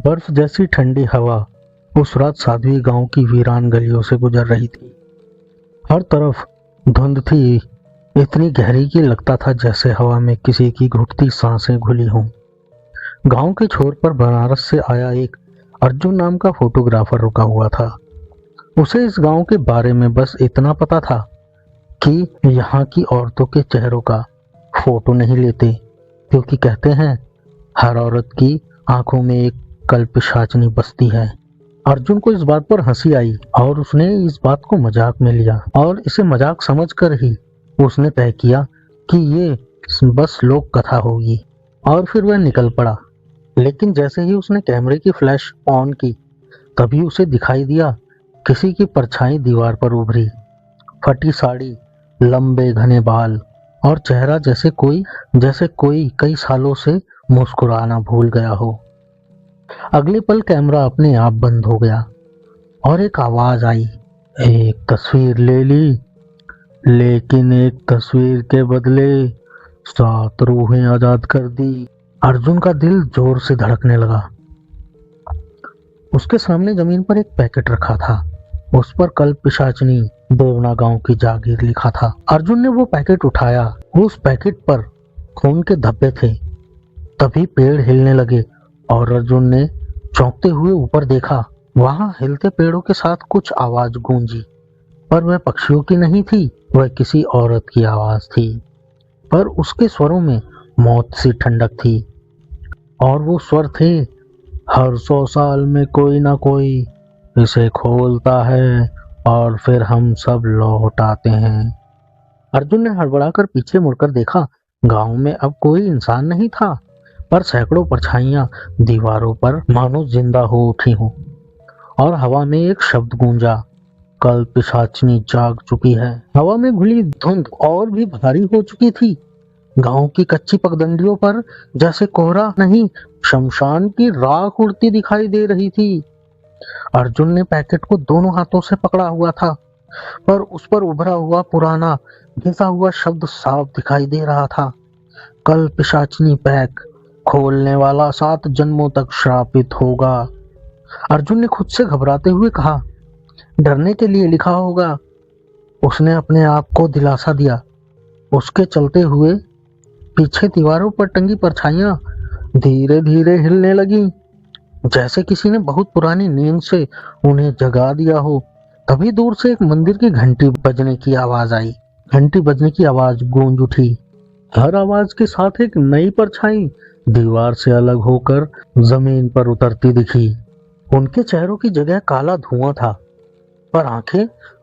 बर्फ जैसी ठंडी हवा उस रात साध्वी गांव की वीरान गलियों से गुजर रही थी। हर तरफ धुंध थी, इतनी गहरी कि लगता था जैसे हवा में किसी की घुटती सांसें घुली हों। गांव के छोर पर बनारस से आया एक अर्जुन नाम का फोटोग्राफर रुका हुआ था। उसे इस गांव के बारे में बस इतना पता था कि यहाँ की औरतों के चेहरों का फोटो नहीं लेते, क्योंकि कहते हैं हर औरत की आंखों में एक कल्पशाचनी बसती है। अर्जुन को इस बात पर हंसी आई और उसने इस बात को मजाक में लिया और इसे मजाक समझकर ही उसने तय किया कि ये बस लोक कथा होगी, और फिर वह निकल पड़ा। लेकिन जैसे ही उसने कैमरे की फ्लैश ऑन की, तभी उसे दिखाई दिया किसी की परछाई दीवार पर उभरी। फटी साड़ी, लंबे घने बाल और चेहरा जैसे कोई कई सालों से मुस्कुराना भूल गया हो। अगले पल कैमरा अपने आप बंद हो गया और एक आवाज आई, एक तस्वीर ले ली, लेकिन एक तस्वीर के बदले 7 रूहें आजाद कर दी। अर्जुन का दिल जोर से धड़कने लगा। उसके सामने जमीन पर एक पैकेट रखा था, उस पर कल पिशाचनी देवना गांव की जागीर लिखा था। अर्जुन ने वो पैकेट उठाया। उस पैकेट पर खून के धब्बे थे। तभी पेड़ हिलने लगे और अर्जुन ने चौंकते हुए ऊपर देखा। वहां हिलते पेड़ों के साथ कुछ आवाज गूंजी, पर वह पक्षियों की नहीं थी, वह किसी औरत की आवाज थी। पर उसके स्वरों में मौत सी ठंडक थी, और वो स्वर थे, हर 100 साल में कोई ना कोई इसे खोलता है और फिर हम सब लौट आते हैं। अर्जुन ने हड़बड़ाकर पीछे मुड़कर देखा। गांव में अब कोई इंसान नहीं था, पर सैकड़ों परछाइयां दीवारों पर मानो जिंदा हो उठी हों, और हवा में एक शब्द गूंजा, कल पिशाचनी जाग चुकी है। हवा में घुली धुंध और भी भारी हो चुकी थी। गांव की कच्ची पगडंडियों पर जैसे कोहरा नहीं, शमशान की राख उड़ती दिखाई दे रही थी। अर्जुन ने पैकेट को दोनों हाथों से पकड़ा हुआ था, पर उस पर उभरा हुआ पुराना घिसा हुआ शब्द साफ दिखाई दे रहा था, कल पिशाचनी पैक खोलने वाला 7 जन्मों तक श्रापित होगा। अर्जुन ने खुद से घबराते हुए कहा, डरने के लिए लिखा होगा। उसने अपने आप को दिलासा दिया। उसके चलते हुए पीछे दीवारों पर टंगी परछाइयां धीरे धीरे हिलने लगी, जैसे किसी ने बहुत पुरानी नींद से उन्हें जगा दिया हो। तभी दूर से एक मंदिर की घंटी बजने की आवाज आई। घंटी बजने की आवाज गूंज उठी। हर आवाज के साथ एक नई परछाई दीवार से अलग होकर जमीन पर उतरती दिखी। उनके चेहरों की जगह काला धुआं था, पर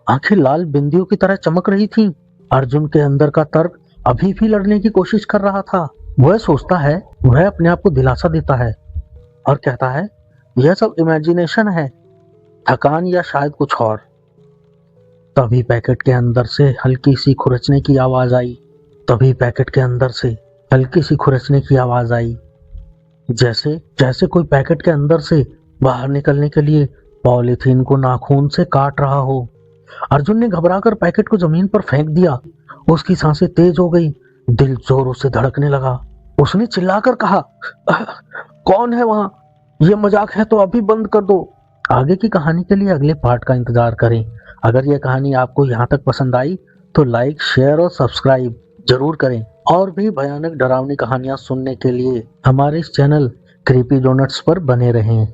आंखें लाल बिंदियों की तरह चमक रही थीं। अर्जुन के अंदर का तर्क अभी भी लड़ने की कोशिश कर रहा था। वह सोचता है, वह अपने आप को दिलासा देता है और कहता है, यह सब इमेजिनेशन है, थकान या शायद कुछ और। तभी पैकेट के अंदर से हल्की सी खुरचने की आवाज आई। जैसे कोई पैकेट के अंदर से बाहर निकलने के लिए पॉलीथीन को नाखून से काट रहा हो। अर्जुन ने घबराकर पैकेट को जमीन पर फेंक दिया। उसकी सांसें तेज हो गई, दिल जोरों से धड़कने लगा। उसने चिल्लाकर कहा, कौन है वहां? ये मजाक है तो अभी बंद कर दो। आगे की कहानी के लिए अगले पार्ट का इंतजार करें। अगर यह कहानी आपको यहाँ तक पसंद आई तो लाइक, शेयर और सब्सक्राइब जरूर करें। और भी भयानक डरावनी कहानियां सुनने के लिए हमारे इस चैनल क्रीपी डोनट्स पर बने रहें।